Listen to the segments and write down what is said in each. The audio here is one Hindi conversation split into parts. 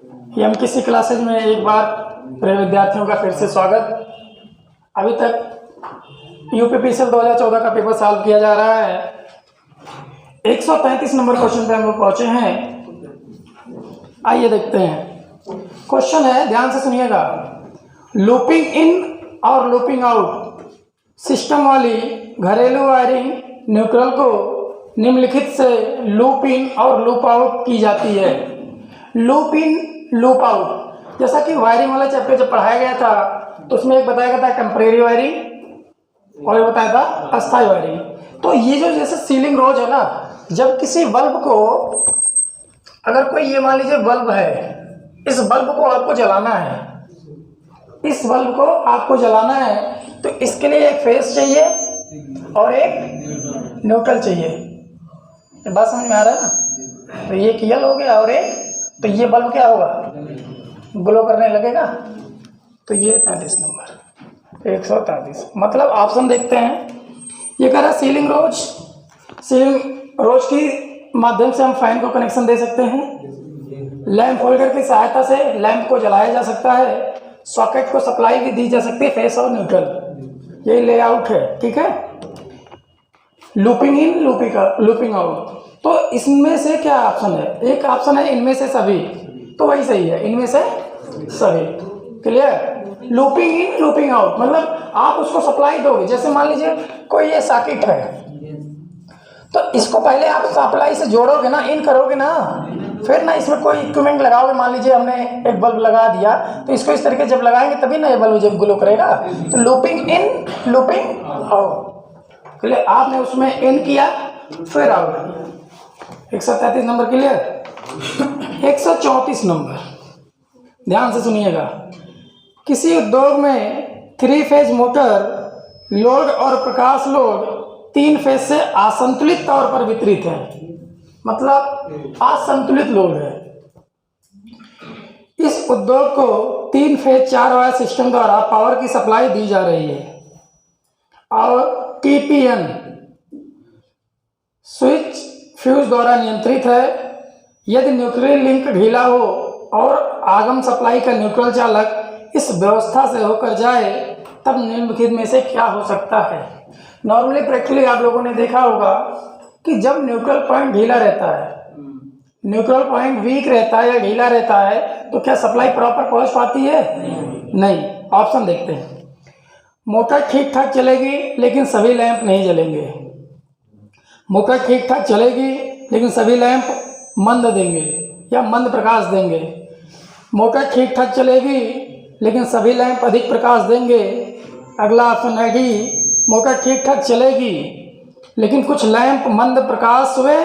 हम किसी क्लासेज में एक बार प्रिय विद्यार्थियों का फिर से स्वागत। अभी तक यूपीपीसीएल 2014 का पेपर सॉल्व किया जा रहा है। 133 नंबर क्वेश्चन पे हम लोग पहुंचे हैं। आइए देखते हैं। क्वेश्चन है, ध्यान से सुनिएगा। लूपिंग इन और लूपिंग आउट सिस्टम वाली घरेलू वायरिंग न्यूट्रल को निम्नलिखित से लूप इन और लूप आउट की जाती है। लूप इन लूप आउट, जैसा कि वायरिंग वाला चैप्टर जब पढ़ाया गया था तो उसमें एक बताया गया था टेम्परेरी वायरिंग और एक बताया था अस्थायी वायरिंग। तो ये जो जैसे सीलिंग रोज है ना, जब किसी बल्ब को, अगर कोई ये मान लीजिए बल्ब है, इस बल्ब को आपको जलाना है, इस बल्ब को आपको जलाना है, तो इसके लिए एक फेस चाहिए और एक न्यूट्रल चाहिए। बात समझ में आ रहा है ना? तो ये कियल हो गया और एक, तो ये बल्ब क्या होगा, ग्लो करने लगेगा। तो ये 33 नंबर 133, मतलब ऑप्शन देखते हैं। ये कह रहा है सीलिंग रोज की माध्यम से हम फैन को कनेक्शन दे सकते हैं। लैंप होल्डर की सहायता से लैंप को जलाया जा सकता है। सॉकेट को सप्लाई भी दी जा सकती है, फेस और न्यूट्रल। ये लेआउट है, ठीक है। लूपिंग इन लूपिंग आउट, तो इसमें से क्या ऑप्शन है? एक ऑप्शन है इनमें से सभी, तो वही सही है, इनमें से सभी। क्लियर? लूपिंग इन लूपिंग आउट मतलब आप उसको सप्लाई दोगे। जैसे मान लीजिए कोई ये सर्किट है, तो इसको पहले आप सप्लाई से जोड़ोगे ना, इन करोगे ना, फिर ना इसमें कोई इक्विपमेंट लगाओगे। मान लीजिए हमने एक बल्ब लगा दिया, तो इसको इस तरीके जब लगाएंगे तभी ना ये बल्ब जब ग्लो करेगा। तो लूपिंग इन लूपिंग आउट, क्लियर? आपने उसमें इन किया फिर आउट किया। 133 नंबर क्लियर। 134 नंबर, ध्यान से सुनिएगा। किसी उद्योग में 3 फेज मोटर लोड और प्रकाश लोड 3 फेज से असंतुलित तौर पर वितरित है, मतलब असंतुलित लोड है। इस उद्योग को 3 फेज 4 वायर सिस्टम द्वारा पावर की सप्लाई दी जा रही है और TPN स्विच फ्यूज द्वारा नियंत्रित है। यदि न्यूट्रल लिंक ढीला हो और आगम सप्लाई का न्यूट्रल चालक इस व्यवस्था से होकर जाए, तब निम्नलिखित में से क्या हो सकता है? नॉर्मली प्रैक्टिकली आप लोगों ने देखा होगा कि जब न्यूट्रल पॉइंट ढीला रहता है, न्यूट्रल पॉइंट वीक रहता है या ढीला रहता है, तो क्या सप्लाई प्रॉपर पहुंच पाती है? नहीं। ऑप्शन देखते हैं। मोटर ठीक ठाक चलेगी लेकिन सभी लैंप नहीं जलेंगे। मोटर ठीक ठाक चलेगी लेकिन सभी लैंप मंद देंगे या मंद प्रकाश देंगे। मोटर ठीक ठाक चलेगी लेकिन सभी लैंप अधिक प्रकाश देंगे। अगला ऑप्शन है डी, मोटर ठीक ठाक चलेगी लेकिन कुछ लैंप मंद प्रकाश हुए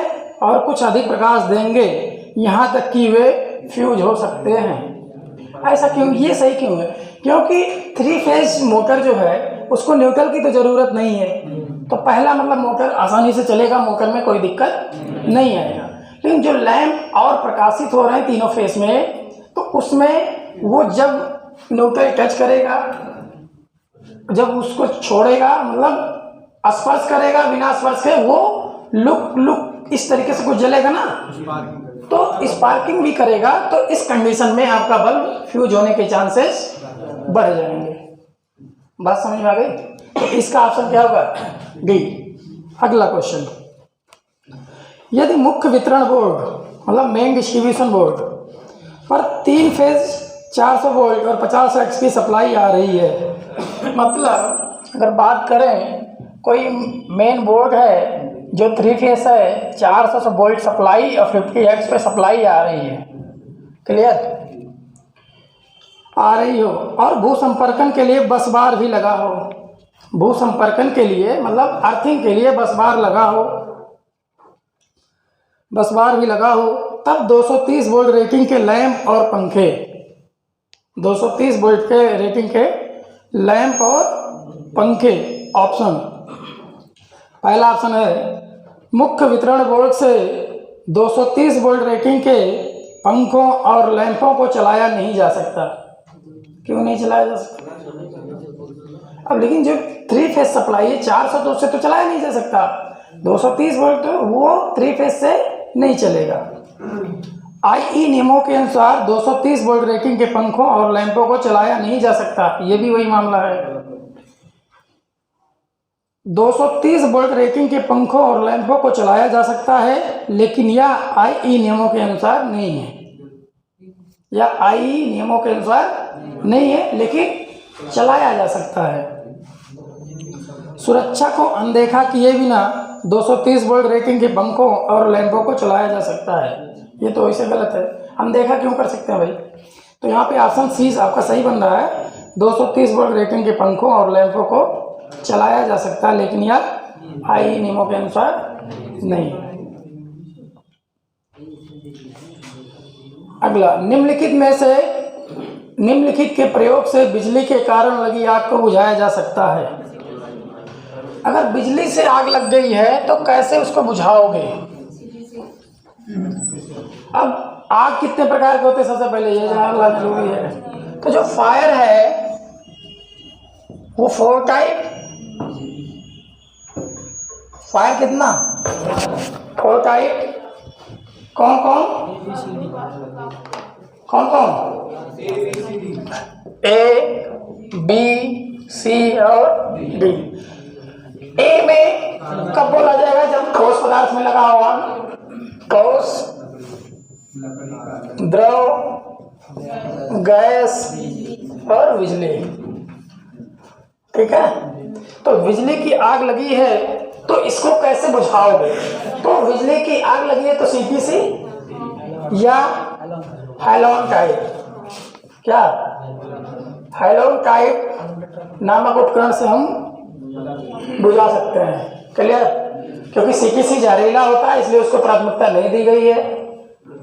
और कुछ अधिक प्रकाश देंगे, यहाँ तक कि वे फ्यूज हो सकते हैं। ऐसा क्यों? ये सही क्यों है? क्योंकि 3 फेज मोटर जो है उसको न्यूट्रल की तो ज़रूरत नहीं है, तो पहला मतलब मोटर आसानी से चलेगा, मोटर में कोई दिक्कत नहीं आएगा। लेकिन जो लैंप और प्रकाशित हो रहे हैं तीनों फेस में, तो उसमें वो जब न्यूट्रल टच करेगा, जब उसको छोड़ेगा, मतलब स्पर्श करेगा, बिना स्पर्श के वो लुक इस तरीके से कुछ जलेगा ना, तो स्पार्किंग भी करेगा। तो इस कंडीशन में आपका बल्ब फ्यूज होने के चांसेस बढ़ जाएंगे। बात समझ में आ गई? तो इसका ऑप्शन क्या होगा? डी। अगला क्वेश्चन, यदि मुख्य वितरण बोर्ड मतलब मेन डिस्ट्रीब्यूशन बोर्ड पर 3 फेज 400 वोल्ट और 50 हर्ट्ज की सप्लाई आ रही है, मतलब अगर बात करें कोई मेन बोर्ड है जो 3 फेज है, 400 वोल्ट सप्लाई और 50 हर्ट्ज पे सप्लाई आ रही है, क्लियर? आ रही हो और भू संपर्कन के लिए बस बार भी लगा हो। भू संपर्कन के लिए मतलब अर्थिंग के लिए बस बार लगा हो, बस बार भी लगा हो, तब 230 वोल्ट रेटिंग के लैंप और पंखे, 230 वोल्ट के रेटिंग के लैंप और पंखे। ऑप्शन पहला ऑप्शन है मुख्य वितरण बोर्ड से 230 वोल्ट रेटिंग के पंखों और लैंपों को चलाया नहीं जा सकता। क्यों नहीं चलाया जा सकता? अब लेकिन जो 3 फेज सप्लाई है 400 से तो चलाया नहीं जा सकता, 230 वोल्ट वो 3 फेज से नहीं चलेगा। आईई नियमों के अनुसार 230 वोल्ट रेटिंग के पंखों और लैंपों को चलाया नहीं जा सकता। ये भी वही मामला है। 230 वोल्ट रेटिंग के पंखों और लैंपों को चलाया जा सकता है, लेकिन यह आईई नियमों के अनुसार नहीं है। यह आईई नियमों के अनुसार नहीं है, लेकिन चलाया जा सकता है। सुरक्षा को अनदेखा किए बिना 230 वोल्ट रेटिंग के पंखों और लैंपों को चलाया जा सकता है। ये तो वैसे गलत है, अनदेखा क्यों कर सकते हैं भाई? तो यहाँ पे ऑप्शन सी आपका सही बन रहा है। 230 वोल्ट रेटिंग के पंखों और लैंपों को चलाया जा सकता है, लेकिन यह आईई नियमों के अनुसार नहीं। अगला, निम्नलिखित के प्रयोग से बिजली के कारण लगी आग को बुझाया जा सकता है। अगर बिजली से आग लग गई है तो कैसे उसको बुझाओगे? अब आग कितने प्रकार के होते हैं? सबसे पहले ये जानना जरूरी है। तो जो फायर है वो 4 टाइप। फायर कितना? 4 टाइप। कौन ए, बी, सी और डी। ए में कब बोला जाएगा? जब ठोस पदार्थ में लगा हुआ ठोस, द्रव, गैस और बिजली। ठीक है, तो बिजली की आग लगी है तो इसको कैसे बुझाओगे? तो बिजली की आग लगी है तो सीपीसी या हैलोन टाइप, क्या हैलोन टाइप नामक उपकरण से हम बुझा सकते हैं। क्लियर? क्योंकि सीपीसी जहरीला होता है इसलिए उसको प्राथमिकता नहीं दी गई है।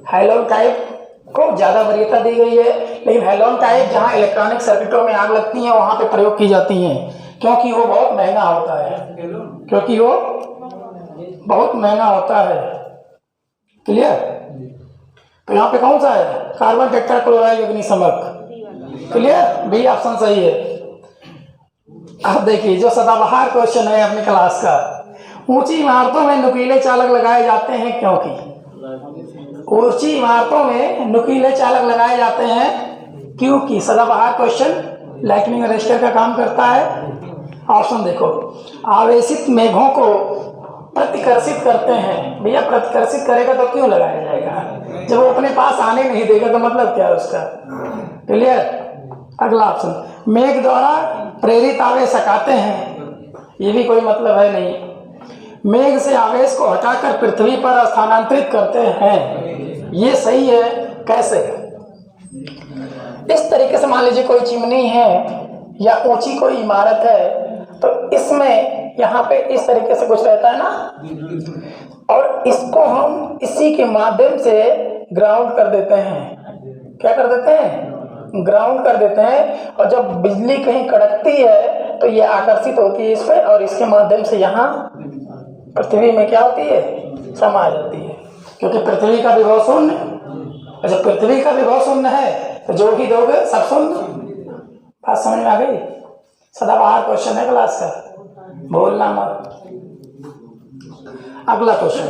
हैलोन टाइप को ज़्यादा वरीयता दी गई है, लेकिन हैलोन टाइप जहाँ इलेक्ट्रॉनिक सर्किटों में आग लगती है वहाँ पे प्रयोग की जाती हैं, क्योंकि वो बहुत महंगा होता है। क्लियर? तो यहाँ पे कौन सा है? कार्बन टेट्राक्लोराइड अग्निशमक। क्लियर? बी ऑप्शन सही है। अब देखिए जो सदाबहार क्वेश्चन है अपनी क्लास का, ऊंची इमारतों में नुकीले चालक लगाए जाते हैं क्योंकि? ऊंची इमारतों में नुकीले चालक लगाए जाते हैं क्योंकि सदाबहार क्वेश्चन लाइटनिंग अरेस्टर का काम करता है। ऑप्शन देखो, आवेशित मेघों को प्रतिकर्षित करते हैं। भैया प्रतिकर्षित करेगा तो क्यों लगाया जाएगा? जब वो अपने पास आने नहीं देगा तो मतलब क्या है उसका? क्लियर? अगला ऑप्शन, मेघ द्वारा प्रेरित आवेश हटाते हैं। ये भी कोई मतलब है नहीं। मेघ से आवेश को हटाकर पृथ्वी पर स्थानांतरित करते हैं। ये सही है। कैसे? इस तरीके से मान लीजिए कोई चिमनी है या ऊंची कोई इमारत है तो इसमें यहाँ पे इस तरीके से कुछ रहता है ना, और इसको हम इसी के माध्यम से ग्राउंड कर देते हैं। क्या कर देते हैं? ग्राउंड कर देते हैं। और जब बिजली कहीं कड़कती है तो ये आकर्षित होती है इस पे और इसके माध्यम से यहाँ पृथ्वी में क्या होती है? समा जाती है, क्योंकि पृथ्वी का विभव शून्य। और जब पृथ्वी का विभव शून्य है तो जो भी दोगे सब शून्य। बात समझ में आ गई? सदाबहार क्वेश्चन है क्लास का, बोलना मत। अगला क्वेश्चन,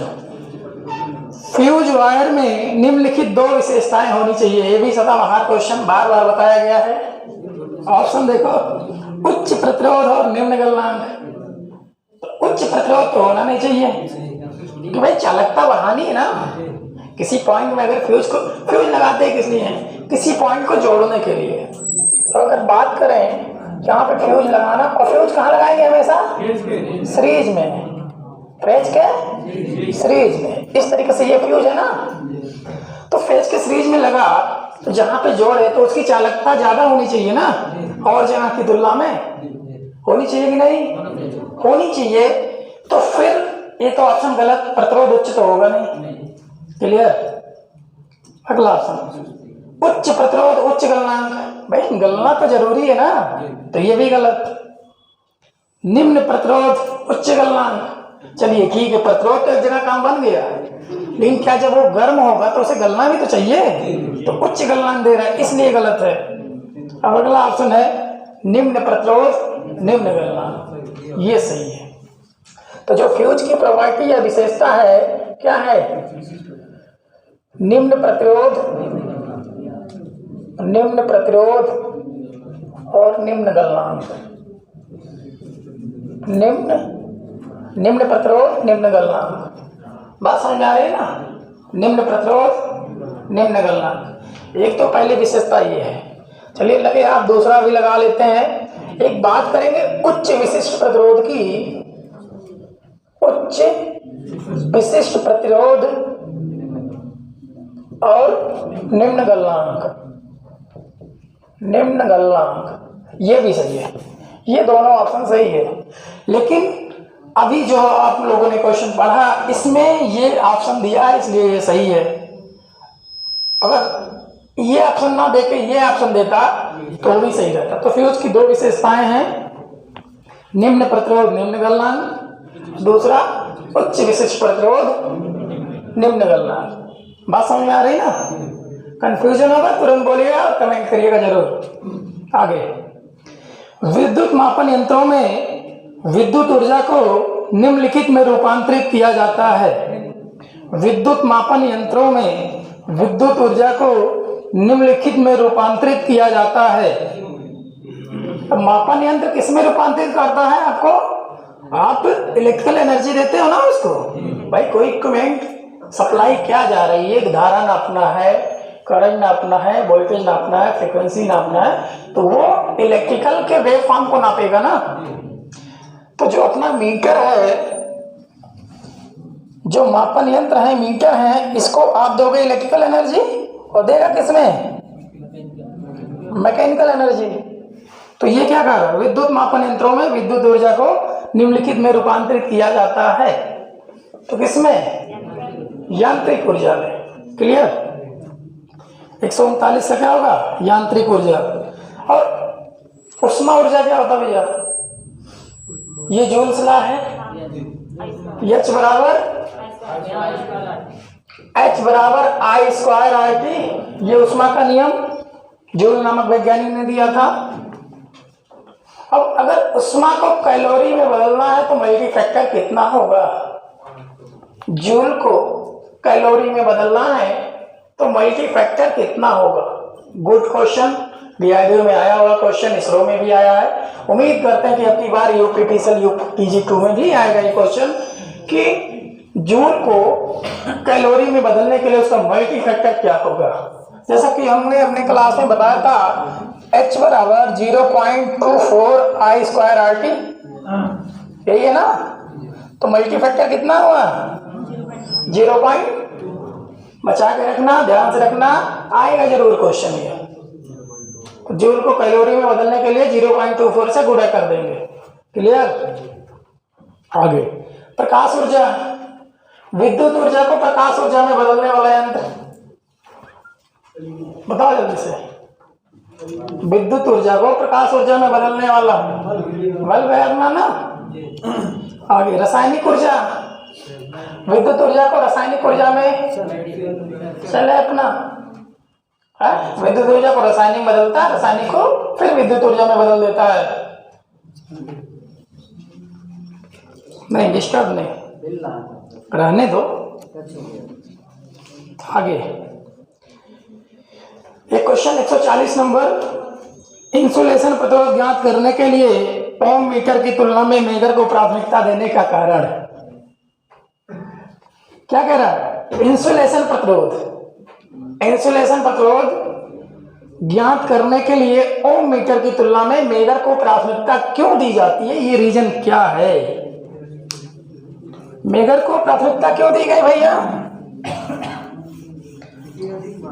फ्यूज वायर में निम्नलिखित 2 विशेषताएं होनी चाहिए। ये भी सदाबहार क्वेश्चन बार बार बताया गया है। ऑप्शन देखो, उच्च प्रतिरोध और निम्न गलनांक। उच्च प्रतिरोध तो होना नहीं चाहिए कि भाई चालकता बढ़ानी है ना। किसी पॉइंट में अगर फ्यूज लगाते हैं किस लिए? किसी पॉइंट को जोड़ने के लिए। तो अगर बात करें यहाँ पे फ्यूज लगाना, और फ्यूज कहाँ लगाएंगे? हमेशा सीरीज में। फेज के सीरीज में। इस तरीके से ये फ्यूज है ना, तो फेज के सीरीज में लगा तो जहाँ पे जोड़े तो उसकी चालकता ज्यादा होनी चाहिए ना, और जगह की तुलना में होनी चाहिए कि नहीं? होनी चाहिए। तो फिर ये तो ऑप्शन गलत, प्रतिरोध उच्च तो होगा नहीं। क्लियर? अगला ऑप्शन, उच्च प्रतिरोध उच्च गलनांक। भाई गलना तो जरूरी है ना, तो ये भी गलत। निम्न प्रतिरोध उच्च गलनांक। चलिए ठीक है, प्रतिरोध तो एक जगह काम बन गया, लेकिन क्या जब वो गर्म होगा तो उसे गलना भी तो चाहिए, तो उच्च गलनांक दे रहा है, इसलिए गलत है। अब अगला ऑप्शन है निम्न प्रतिरोध निम्न गलनांक, ये सही है। तो जो फ्यूज की प्रॉपर्टी या विशेषता है क्या है? निम्न प्रतिरोध और निम्न गलनांक। निम्न प्रतिरोध निम्न गलनांक। बात समझ में आ रही है ना? निम्न प्रतिरोध निम्न गलनांक। एक तो पहली विशेषता ये है। चलिए लगे आप दूसरा भी लगा लेते हैं। एक बात करेंगे उच्च विशिष्ट प्रतिरोध की। उच्च विशिष्ट प्रतिरोध और निम्न गलनांक। ये भी सही है, ये दोनों ऑप्शन सही है। लेकिन अभी जो आप लोगों ने क्वेश्चन पढ़ा इसमें ये ऑप्शन दिया है इसलिए ये सही है। अगर ये ऑप्शन ना देके ये ऑप्शन देता तो भी सही रहता। तो फिर उसकी दो विशेषताएं हैं, निम्न प्रतिरोध निम्न गलनांक, दूसरा उच्च विशिष्ट प्रतिरोध निम्न गलनांक। बात समझ में आ रही ना? कंफ्यूजन होगा तुरंत बोलिएगा और कमेंट करिएगा जरूर। आगे, विद्युत मापन यंत्रों में विद्युत ऊर्जा को निम्नलिखित में रूपांतरित किया जाता है। विद्युत मापन यंत्रों में विद्युत ऊर्जा को निम्नलिखित में रूपांतरित किया जाता है। अब मापन यंत्र किस में रूपांतरित करता है? आपको आप इलेक्ट्रिकल एनर्जी देते हो ना उसको। भाई कोई इक्विपमेंट सप्लाई क्या जा रही है, एक धारा नापना है, करंट नापना है, वोल्टेज नापना है, फ्रीक्वेंसी नापना है, तो वो इलेक्ट्रिकल के वेव फॉर्म को नापेगा ना। तो जो अपना मीटर है, जो मापन यंत्र है, मीटर है, इसको आप दोगे इलेक्ट्रिकल एनर्जी और देगा किसमें? Mechanical energy. तो ये क्या कर रहा है? विद्युत मापन यंत्रों में विद्युत ऊर्जा को निम्नलिखित में रूपांतरित किया जाता है। तो किसमें? यांत्रिक ऊर्जा में। क्लियर? 139 से क्या होगा? यांत्रिक ऊर्जा। और उष्मा ऊर्जा क्या होता है भैया? ये जूल्स लॉ है। H बराबर I स्क्वायर RT, ये उष्मा का नियम जूल नामक वैज्ञानिक ने दिया था। अब अगर उष्मा को कैलोरी में बदलना है तो मल्टी फैक्टर कितना होगा? जूल को कैलोरी में बदलना है तो मल्टी फैक्टर कितना होगा? गुड क्वेश्चन, DRDO में आया हुआ क्वेश्चन, इसरो में भी आया है। उम्मीद करते हैं कि अपनी बार यूपीटीसीएल UPG2 में भी आएगा ये क्वेश्चन कि जूल को कैलोरी में बदलने के लिए उसका मल्टी फैक्टर क्या होगा। जैसा कि हमने अपने क्लास में बताया था, H बराबर 0.24 I स्क्वायर RT, यही है ना? तो मल्टी फैक्टर कितना हुआ? 0. बचा के रखना, ध्यान से रखना, आएगा जरूर क्वेश्चन ये। तो जूल को कैलोरी में बदलने के लिए 0.24 से गुणा कर देंगे। क्लियर? आगे, प्रकाश ऊर्जा। विद्युत ऊर्जा को प्रकाश ऊर्जा में बदलने वाला यंत्र बताओ जल्दी से। विद्युत ऊर्जा को प्रकाश ऊर्जा में बदलने वाला बल्ब है ना। आगे, रासायनिक ऊर्जा। विद्युत ऊर्जा को रासायनिक ऊर्जा में चले अपना है। विद्युत ऊर्जा को रासायनिक बदलता है, रासायनिक को फिर विद्युत ऊर्जा में बदल देता है। नहीं डिस्टर्ब नहीं, रहने दो। आगे, एक क्वेश्चन 140 नंबर। इंसुलेशन प्रतिरोध ज्ञात करने के लिए ओम मीटर की तुलना में मेगर को प्राथमिकता देने का कारण क्या कह रहा है? इंसुलेशन प्रतिरोध ज्ञात करने के लिए ओम मीटर की तुलना में मेगर को प्राथमिकता क्यों दी जाती है? ये रीजन क्या है? मेगर को प्राथमिकता क्यों दी गई भैया?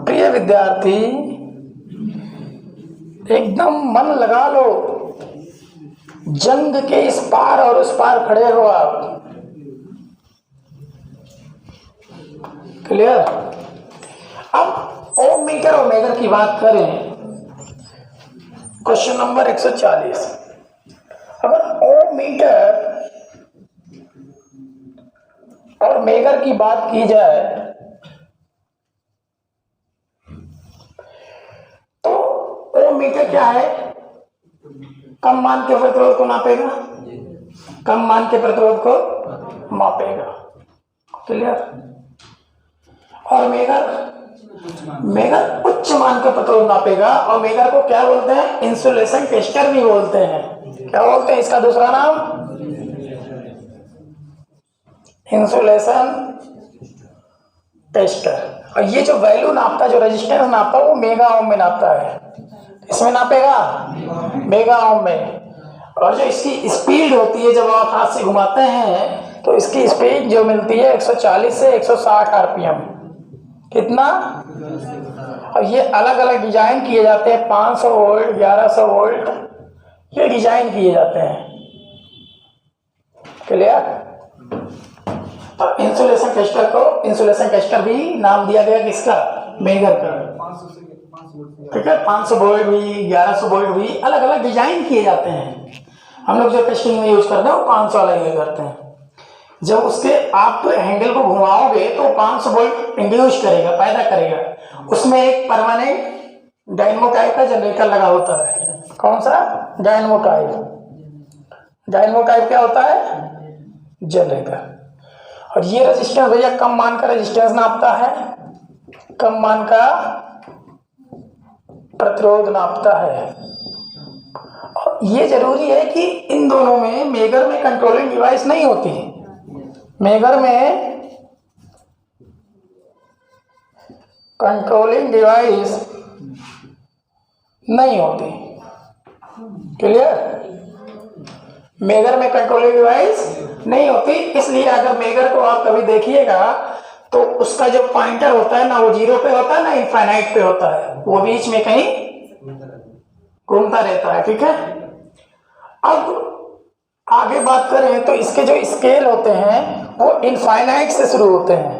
प्रिय विद्यार्थी, एकदम मन लगा लो, जंग के इस पार और उस पार खड़े हो आप। क्लियर? अब ओम मीटर और मेगर की बात करें, क्वेश्चन नंबर 140। अगर ओम मीटर और मेगर की बात की जाए तो ओम मीटर क्या है? कम मान के प्रतिरोध को नापेगा, कम मान के प्रतिरोध को मापेगा। क्लियर? और मेगर मेगर उच्च मान का प्रतिरोध नापेगा और मेगर को क्या बोलते हैं? इंसुलेशन टेस्टर भी बोलते हैं। क्या बोलते हैं इसका दूसरा नाम? Insulation tester. और ये जो वैल्यू नापता है, जो रेजिस्टेंस नापता है, वो मेगा ओम में नापता है। इसमें नापेगा मेगा ओम में। और जो इसकी स्पीड होती है, जब आप हाथ से घुमाते हैं तो इसकी स्पीड जो मिलती है 140 से 160 आरपीएम। कितना? और ये अलग अलग डिजाइन किए जाते हैं, 500 वोल्ट, 1100 वोल्ट, ये डिजाइन किए जाते हैं। क्लियर? तो इंसुलेशन टेस्टर को इंसुलेशन टेस्टर भी नाम दिया गया किसका? मेगर का। ठीक है, 500 वोल्ट भी, 1100 वोल्ट भी, अलग अलग डिजाइन किए जाते हैं। हम लोग जो टेस्टिंग में यूज करते हैं वो 500 वाला यूज करते हैं। जब उसके आप हैंडल को घुमाओगे तो 500 वोल्ट इंड्यूस करेगा, पैदा करेगा। उसमें एक परमानेंट डायनमो टाइप का जनरेटर लगा होता है। कौन सा? Dynamo type. डायनमो टाइप क्या होता है? जनरेटर। और ये रेजिस्टेंस भैया कम मान का रेजिस्टेंस नापता है, कम मान का प्रतिरोध नापता है। और ये जरूरी है कि इन दोनों में, मेगर में कंट्रोलिंग डिवाइस नहीं होती। मेगर में कंट्रोलिंग डिवाइस नहीं होती। क्लियर? मेगर में कंट्रोलिंग डिवाइस नहीं होती। इसलिए अगर मेगर को आप कभी देखिएगा तो उसका जो पॉइंटर होता है ना, वो 0 पे होता है ना इनफाइनाइट पे होता है, वो बीच में कहीं घूमता रहता है। ठीक है, अब आगे बात करें तो इसके जो स्केल होते हैं वो इनफाइनाइट से शुरू होते हैं।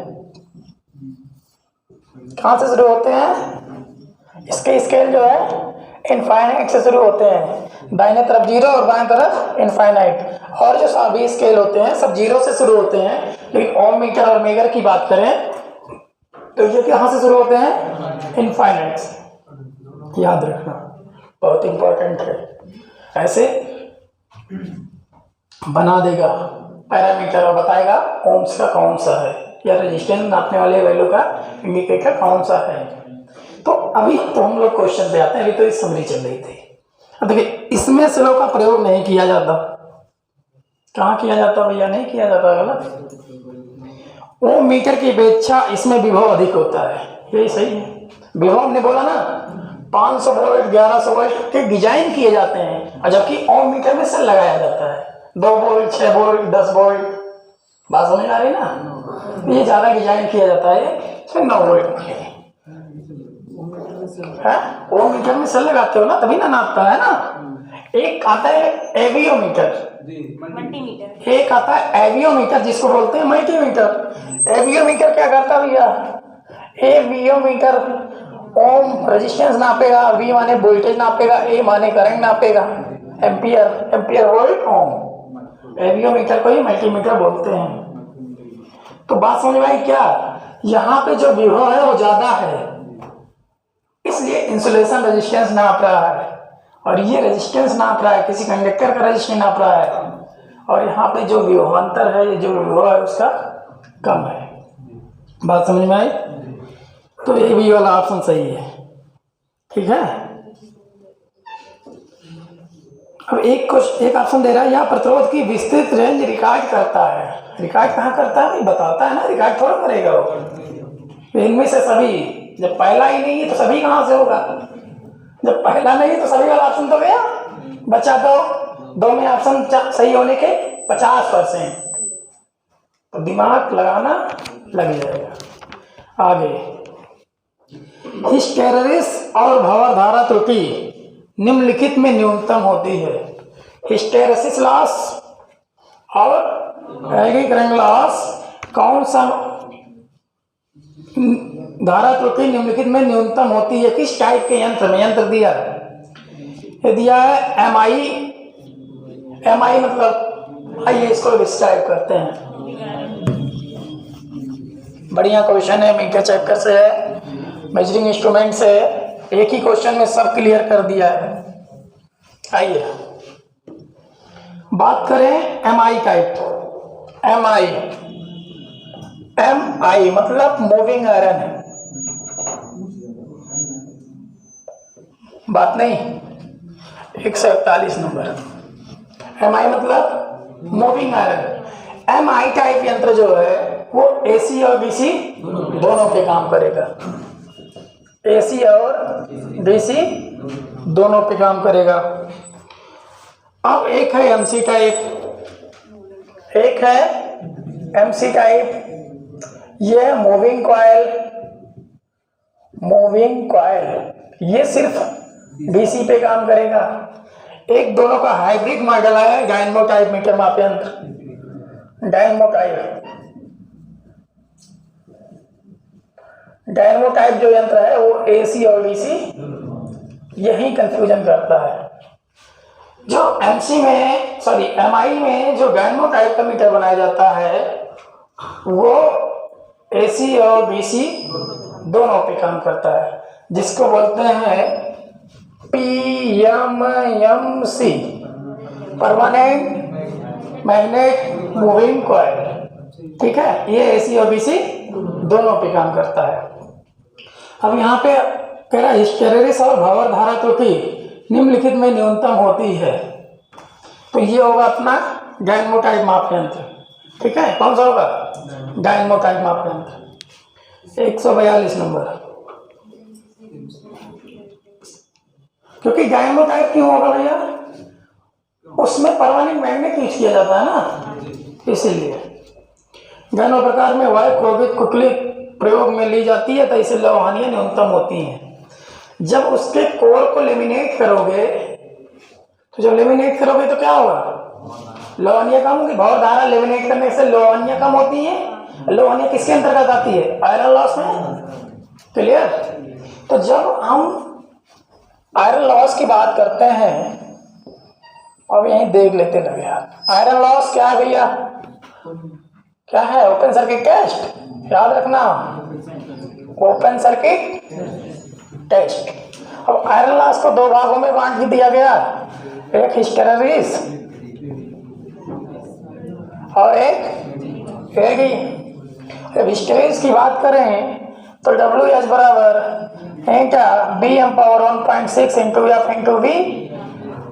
कहाँ से शुरू होते हैं? इसके स्केल जो है इनफाइनाइट से शुरू होते हैं। दाहिने तरफ 0 और बाएं तरफ इनफाइनाइट। और जो सभी स्केल होते हैं सब 0 से शुरू होते हैं। लेकिन ओम मीटर और मेगर की बात करें तो ये कहाँ से शुरू होते हैं? इनफाइनाइट से। याद रखना, बहुत इंपॉर्टेंट है। ऐसे बना देगा पैरामीटर और बताएगा ओम्स का कौन सा है या रेजिस्टेंस नापने वाले वैल्यू का इंडिकेटर कौन सा है। तो अभी तो हम लोग क्वेश्चन पे आते हैं। अभी तो इस समरी चल रही थी। अब देखिए, इसमें स्लो का प्रयोग नहीं किया जाता। कहाँ किया जाता भैया? नहीं किया जाता। गलत। ओम मीटर की अपेक्षा इसमें विभव अधिक होता है। यही सही है। विभव हमने बोला ना, 500 वोल्ट, 1100 वोल्ट के डिजाइन किए जाते हैं, और जबकि ओम मीटर में सेल लगाया जाता है 2 वोल्ट, 6 वोल्ट, 10 वोल्ट। बात समझ आ रही ना? ये ज्यादा डिजाइन किया जाता है, इसमें 9 वोल्ट है। ओम मीटर में सेल लगाते हो ना, तभी ना नापता है ना। एक आता है एवियोमीटर, एक आता है एवियोमीटर जिसको बोलते हैं मल्टीमीटर। एवियोमीटर क्या करता है भैया? एवियोमीटर ओम रेजिस्टेंस नापेगा, वी माने वोल्टेज नापेगा, ए माने करंट नापेगा, ampere, ampere volt ohm. Avometer को ही मल्टीमीटर बोलते हैं। तो बात समझ में आई क्या? यहाँ पे जो विभव है वो ज्यादा है, इसलिए इंसुलेशन रेजिस्टेंस नाप रहा है। और ये रेजिस्टेंस नाप रहा है, किसी कंडक्टर का रेजिस्टेंस नाप रहा है। और यहाँ पे जो विभवांतर है, जो विभव है उसका कम है। बात समझ में आई? तो ये भी वाला ऑप्शन सही है। ठीक है, अब एक ऑप्शन दे रहा है, यह प्रतिरोध की विस्तृत रेंज रिकॉर्ड करता है। रिकॉर्ड कहाँ करता है? बताता है ना, रिकॉर्ड थोड़ा करेगा वो। इनमें से सभी, जब पहला ही नहीं है तो सभी कहाँ से होगा? जब पहला नहीं है तो सभी वाला ऑप्शन तो गया, बचा दो में ऑप्शन सही होने के 50%। तो दिमाग लगाना लग जाएगा। आगे, हिस्टेरेसिस और भंवर धारा त्रुटि निम्नलिखित में न्यूनतम होती है। हिस्टेरेसिस लॉस और एडी करंट लॉस, कौन सा धारा त्रुटि निम्नलिखित में न्यूनतम होती है? किस टाइप के यंत्र में? यंत्र दिया है, ये दिया है एमआई। एमआई मतलब, आइए इसको डिस्क्राइब करते हैं। बढ़िया क्वेश्चन है, मीटर चेकर से है, मेजरिंग इंस्ट्रूमेंट से है। एक ही क्वेश्चन में सब क्लियर कर दिया है। आइए बात करें एमआई टाइप। एमआई मतलब मूविंग आयरन है। बात नहीं। 141 नंबर। MI मतलब मूविंग आयरन। MI टाइप यंत्र जो है वो AC और DC दोनों पे काम करेगा। AC और DC दोनों पे काम करेगा। अब एक है MC टाइप, एक है MC टाइप। ये मूविंग कॉइल ये सिर्फ DC पे काम करेगा। एक दोनों का हाइब्रिड मॉडल है डायनमो टाइप मीटर माप यंत्र। डायनमो टाइप जो यंत्र है वो AC और DC यही कंफ्यूजन करता है। जो MI में जो डायनमो टाइप का मीटर बनाया जाता है वो AC और DC दोनों पे काम करता है, जिसको बोलते हैं PMMC, permanent magnet moving coil. ठीक है, ये AC और BC दोनों पे काम करता है। अब यहाँ पे कह रहा हिस्टेरेसिस और भंवर धारा त्रुटि निम्नलिखित में न्यूनतम होती है, तो ये होगा अपना डायनमो टाइप माप यंत्र। ठीक है, कौन सा होगा? डायनमो टाइप माप यंत्र। 142 नंबर। क्योंकि डायनमो टाइप क्यों होगा भैया? उसमें परमानेंट मैग्नेट यूज किया जाता है ना, इसीलिए। डायनमो प्रकार में वायु क्रोधित कुटली प्रयोग में ली जाती है, तो इसे लौहानियां न्यूनतम होती हैं। जब उसके कोर को लेमिनेट करोगे तो क्या होगा? लौहानियां कम होगी। भंवर धारा लेमिनेट करने से लौहानियां कम होती हैं। लौहानियां किसके अंतर्गत आती है? आयरन लॉस में। क्लियर? तो जब हम आयरन लॉस की बात करते हैं, अब यहीं देख लेते लगे यार, आयरन लॉस क्या है भैया? क्या है? Open circuit test. याद रखना, ओपन सर्किट टेस्ट। अब आयरन लॉस को दो भागों में बांट भी दिया गया, एक हिस्टेरेसिस और एक एडी। जब हिस्टेरेसिस की बात करें तो WH बराबर BM power 1.6 into F into V,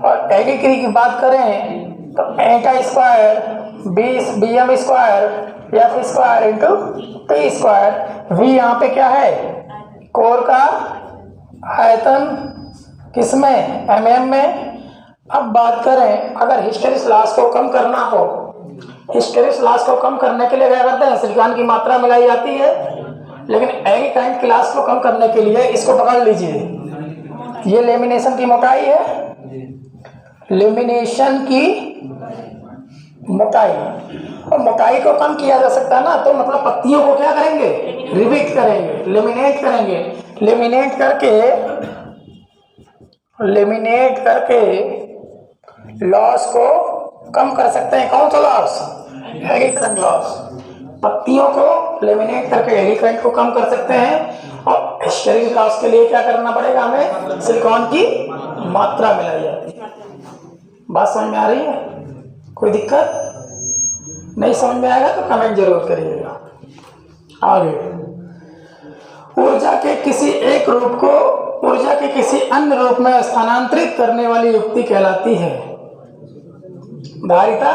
और एडी की बात करें तो square BM square F square into T square. V यहाँ पे क्या है? कोर का आयतन, किसमें? mm में। अब बात करें अगर हिस्टेरेसिस लॉस को कम करना हो, हिस्टेरेसिस लॉस को कम करने के लिए क्या करते हैं? सिलिकॉन की मात्रा मिलाई जाती है। लेकिन एडी करंट की लॉस को कम करने के लिए इसको पकड़ लीजिए, ये लेमिनेशन की मोटाई है, लेमिनेशन की मोटाई। और मोटाई को कम किया जा सकता है ना, तो मतलब पत्तियों को क्या करेंगे? रिविट करेंगे, लेमिनेट करेंगे। लेमिनेट करके लॉस को कम कर सकते हैं। कौन सा लॉस? Eddy current loss. पत्तियों को लेमिनेट करके एडी करंट को कम कर सकते हैं। और हिस्टेरेसिस लॉस के लिए क्या करना पड़ेगा हमें? सिलिकॉन की मात्रा मिलाई जाती है। बात समझ में आ रही है? कोई दिक्कत नहीं? समझ में आएगा तो कमेंट जरूर करिएगा। आगे, ऊर्जा के किसी एक रूप को ऊर्जा के किसी अन्य रूप में स्थानांतरित करने वाली युक्ति कहलाती है। धारिता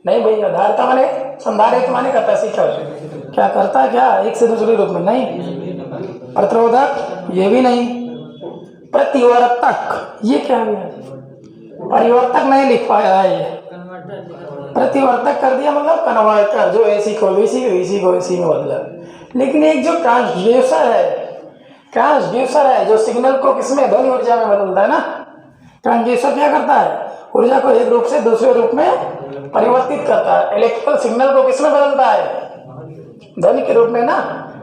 नहीं भैया, धारिता माने संधारित्र माने कैपेसिटर। क्या करता है? क्या एक से दूसरे रूप में? नहीं। प्रतिरोधक ये भी नहीं। प्रतिवर्तक ये क्या है? परिवर्तक नहीं लिख पाया है, ये प्रतिवर्तक कर दिया, मतलब कन्वर्टर, जो AC को VC को AC में बदला। लेकिन एक जो ट्रांसड्यूसर है जो सिग्नल को किसमें? ध्वनि ऊर्जा में बदलता है ना। ट्रांसड्यूसर क्या करता है? ऊर्जा को एक रूप से दूसरे रूप में परिवर्तित करता है। इलेक्ट्रिकल सिग्नल को किसमें बदलता है? ध्वनि के रूप में ना,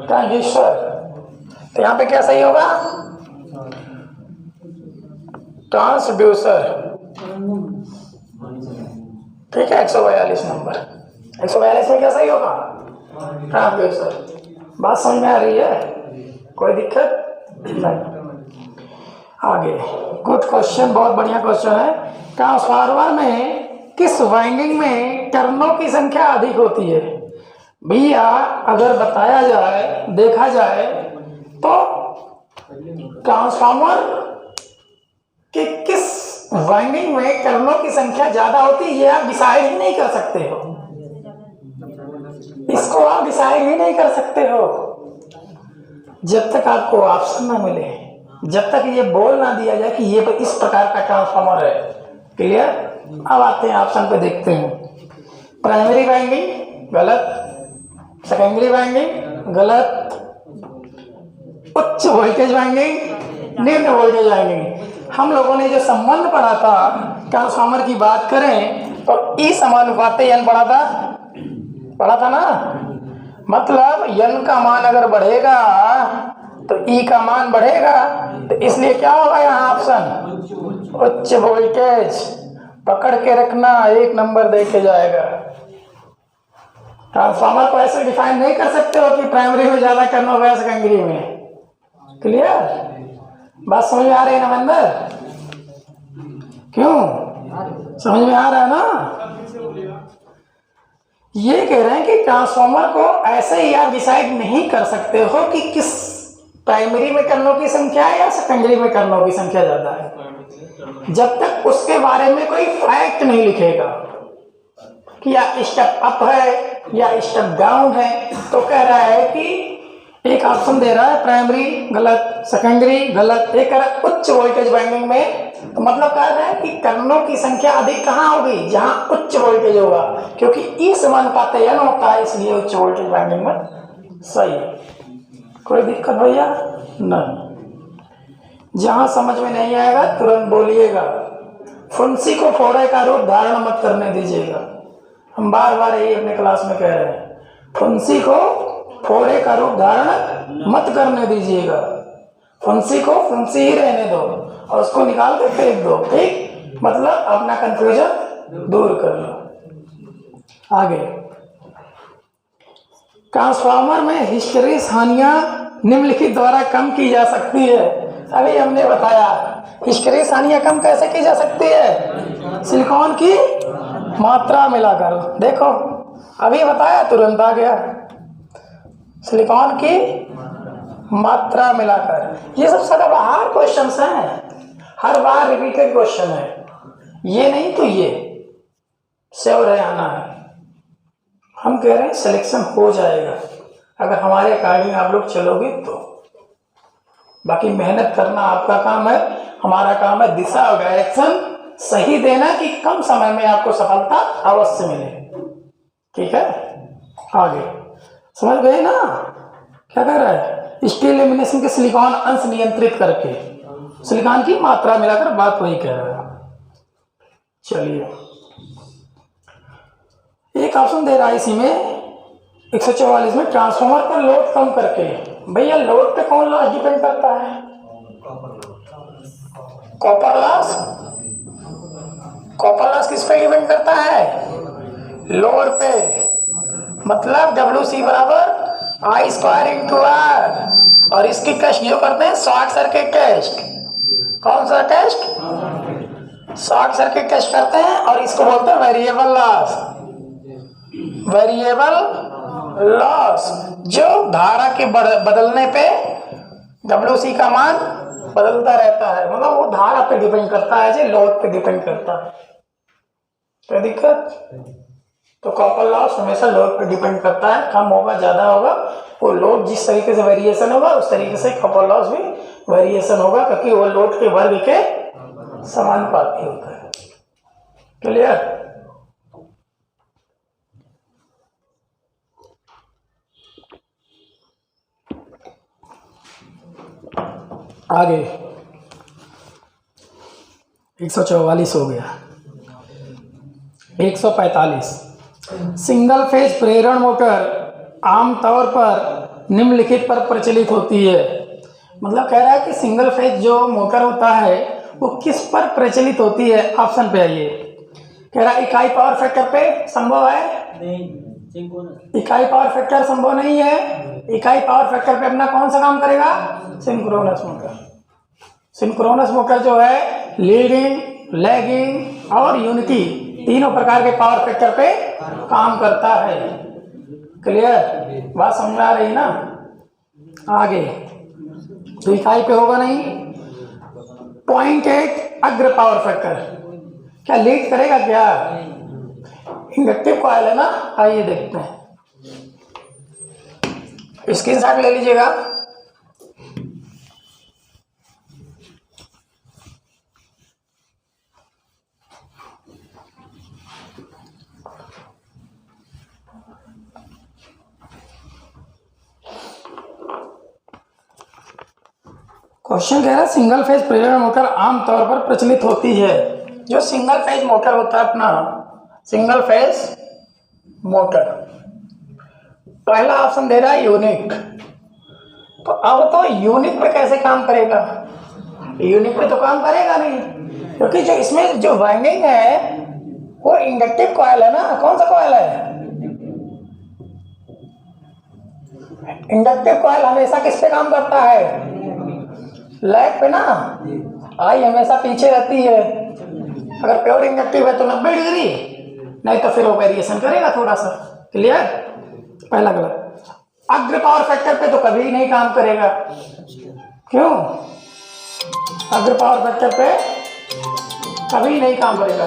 ट्रांसड्यूसर। तो यहाँ पे क्या सही होगा? ट्रांसड्यूसर। ठीक है, 142 नंबर। 142 में क्या सही होगा? ट्रांसड्यूसर। बात समझ में आ रही है? कोई दिक्कत नहीं? आगे गुड क्वेश्चन, बहुत बढ़िया क्वेश्चन है। ट्रांसफार्मर में किस वाइंडिंग में टर्नों की संख्या अधिक होती है? भैया अगर बताया जाए, देखा जाए तो ट्रांसफार्मर कि किस वाइंडिंग में करणों की संख्या ज्यादा होती है, ये आप डिसाइड ही नहीं कर सकते हो, इसको आप डिसाइड ही नहीं कर सकते हो जब तक आपको ऑप्शन ना मिले, जब तक ये बोल ना दिया जाए कि ये इस प्रकार का ट्रांसफार्मर है। क्लियर? अब आते हैं ऑप्शन पे, देखते हैं। प्राइमरी वाइंडिंग गलत, सेकेंडरी वाइंडिंग गलत, उच्च वोल्टेज वाइंडिंग, निम्न वोल्टेज वाइंडिंग। हम लोगों ने जो संबंध पढ़ा था ट्रांसफार्मर की बात करें तो ई समानुपाती n पढ़ा था ना। मतलब n का मान अगर बढ़ेगा तो ई का मान बढ़ेगा, तो इसलिए क्या होगा यहाँ ऑप्शन उच्च वोल्टेज। पकड़ के रखना, 1 नंबर दे के जाएगा। ट्रांसफार्मर को ऐसे डिफाइन नहीं कर सकते हो कि प्राइमरी में ज्यादा करना होगा सेकेंडरी में। क्लियर? बात समझ में आ रही है ना मंदर? क्यों समझ में आ रहा है ना? ये कह रहे हैं कि ट्रांसफार्मर को ऐसे ही आप डिसाइड नहीं कर सकते हो कि किस प्राइमरी में कर्णों की संख्या है या सेकेंडरी में कर्णों की संख्या ज्यादा है, जब तक उसके बारे में कोई फैक्ट नहीं लिखेगा कि या स्टेप अप है या स्टेप डाउन है। तो कह रहा है कि एक ऑप्शन दे रहा है प्राइमरी गलत, सेकेंडरी गलत, एक कह रहा है उच्च वोल्टेज वाइंडिंग में। तो मतलब कह रहा है कि कर्णों की संख्या अधिक कहाँ होगी? जहां उच्च वोल्टेज होगा, क्योंकि ई समानुपाती n होता है, इसलिए उच्च वोल्टेज वाइंडिंग में सही है। कोई दिक्कत भैया? नहीं। जहां समझ में नहीं आएगा तुरंत बोलिएगा। फुंसी को फोड़े का रूप धारण मत करने दीजिएगा। हम बार बार यही अपने क्लास में कह रहे हैं, फुंसी को फोड़े का रूप धारण मत करने दीजिएगा। फुंसी को फुंसी ही रहने दो और उसको निकाल के फेंक दो। ठीक? मतलब अपना कंफ्यूजन दूर कर लो। आगे, ट्रांसफार्मर में हिस्टैरिसीस हानियां निम्नलिखित द्वारा कम की जा सकती है। अभी हमने बताया हिस्टैरिसीस हानियां कम कैसे की जा सकती है? सिलिकॉन की मात्रा मिलाकर। देखो अभी बताया, तुरंत आ गया। सिलिकॉन की मात्रा मिलाकर। ये सब सदाबहार क्वेश्चंस हैं, हर बार रिपीटेड क्वेश्चन है। ये नहीं तो ये श्योर है, आना है। हम कह रहे हैं सिलेक्शन हो जाएगा अगर हमारे अकॉर्डिंग आप लोग चलोगे तो। बाकी मेहनत करना आपका काम है, हमारा काम है दिशा और डायरेक्शन सही देना कि कम समय में आपको सफलता अवश्य मिले। ठीक है? आगे समझ गए ना क्या कह रहा है? स्टील लेमिनेशन के सिलिकॉन अंश नियंत्रित करके सिलिकॉन की मात्रा मिलाकर, बात वही कह रहा है। चलिए, एक ऑप्शन दे रहा है इसी में 144 में, ट्रांसफार्मर पर लोड कम करके। भैया लोड पे कौन लॉस डिपेंड करता है? Copper loss. कॉपर लॉस किस पे डिपेंड करता है? लोड पे। मतलब WC बराबर I² × R। और इसकी टेस्ट जो करते हैं शॉर्ट सर्किट टेस्ट। कौन सा टेस्ट? शॉर्ट सर्किट टेस्ट करते हैं और इसको बोलते हैं वेरिएबल लॉस। वेरिएबल लॉस जो धारा के बदलने पे WC का मान बदलता रहता है, मतलब वो धारा पे डिपेंड करता है, जो लोड पे डिपेंड करता है। क्या दिक्कत? तो कॉपर लॉस हमेशा लोड पे डिपेंड करता है, कम होगा ज्यादा होगा, वो लोड जिस तरीके से वेरिएशन होगा उस तरीके से कॉपर लॉस भी वेरिएशन होगा, क्योंकि वो लोड के वर्ग के समानुपाती होता है। क्लियर? आगे 144 हो गया। 145 सिंगल फेज प्रेरण मोटर आमतौर पर निम्नलिखित पर प्रचलित होती है। मतलब कह रहा है कि सिंगल फेज जो मोटर होता है वो किस पर प्रचलित होती है? ऑप्शन पे आइए। कह रहा है इकाई पावर फैक्टर पे संभव है? नहीं। इकाई पावर फैक्टर संभव नहीं है। इकाई पावर फैक्टर पे अपना कौन सा काम करेगा? Synchronous motor. सिंक्रोनस मोटर जो है लीडिंग, लैगिंग और यूनिटी तीनों प्रकार के पावर फैक्टर पे काम करता है। क्लियर? बात समझ में आ रही है ना? आगे तो इकाई पे होगा नहीं, 0.8 अग्र पावर फैक्टर क्या लीड करेगा क्या? इंडक्टिव कॉइल है ना, आइए देखते हैं, स्क्रीनशॉट ले लीजिएगा। क्वेश्चन कह रहा है सिंगल फेज प्रेरण मोटर आमतौर पर प्रचलित होती है। जो सिंगल फेज मोटर होता है अपना, सिंगल फेज मोटर, पहला ऑप्शन दे रहा है यूनिट। तो अब तो यूनिट पे कैसे काम करेगा? यूनिट पे तो काम करेगा नहीं, क्योंकि जो इसमें जो वाइंडिंग है वो इंडक्टिव कॉइल है ना। कौन सा कॉइल है? इंडक्टिव कॉइल हमेशा किस पे काम करता है? लैग पे ना। आई हमेशा पीछे रहती है। अगर प्योर इंडक्टिव है तो 90 डिग्री, नहीं तो फिर वो वेरिएशन करेगा थोड़ा सा। क्लियर? पहला गलत। अग्र पावर फैक्टर पे तो कभी नहीं काम करेगा। क्यों? अग्र पावर फैक्टर पे कभी नहीं काम करेगा।